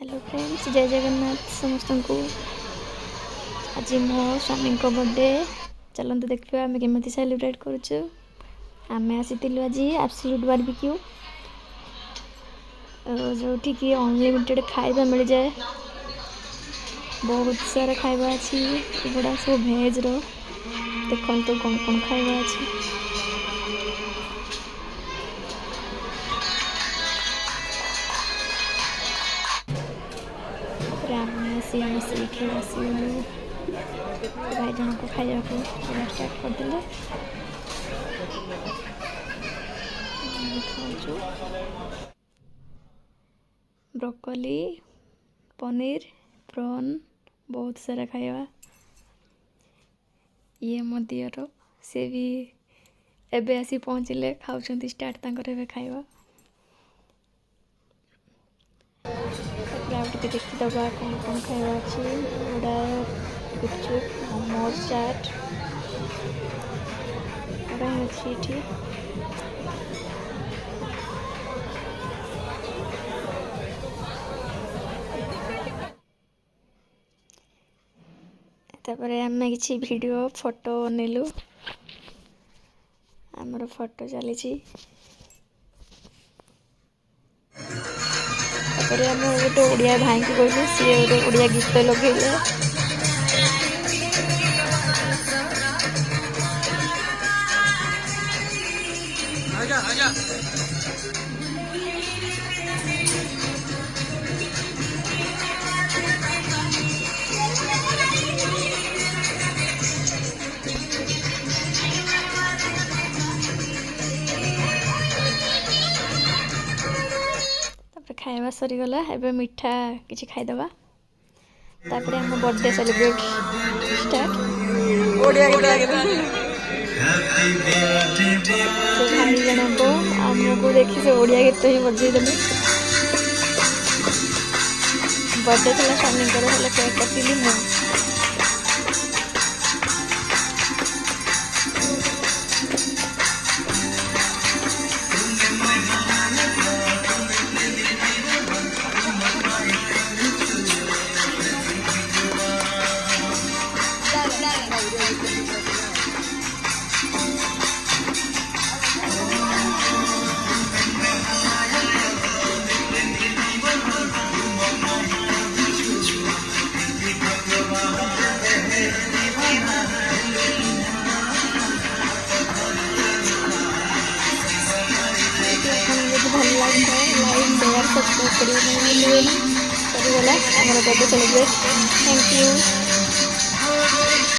Hello friends, जय जगन्नाथ समस्त को। आज मो स्वामी को बर्थडे चलते देखा आम केमी सेलिब्रेट करुचु। आम आसी आज एब्सोल्यूट बारबेक्यू जो कि अनलिमिटेड खाଇବା मिल जाए। बहुत सारा खाଇବା अच्छी गुड़ा सब भेज रो देखो तो कौन कौन खाଇବା अच्छी। आम सीट्रे आसगलु भाई जन को खाया स्टार्ट करदे खाऊ ब्रोकोली पनीर प्रॉन बहुत सारा खाଇବା। ये मो दियर से भी एबे आसी पहुँचले खाऊँ स्टार्ट तांकर खाଇବା। टे देखीदबा कौन कौन खाଇବା अच्छी गुड़ा गुपचुप मोमोज चाट गुड़ा अच्छी ये तापर आम कि वीडियो फोटो नेलु आमर फोटो चली आम गोटे ओडिया भाई को कहलु सी गोटे ओडिया गीत लगे खाଇବା सरीगला एबे मिठा किसी खाईदबा तापर हम बर्थडे सेलिब्रेट स्टार्ट भाई जन को आमको देखी से ओडिया गीत ही बजेदेले। बर्थडे थी स्वामी केक काटिली मुझे भल लगे लाइक शेयर सब्सक्राइब करिए सरीगला आम बर्थडे सेलिब्रेट। Thank you.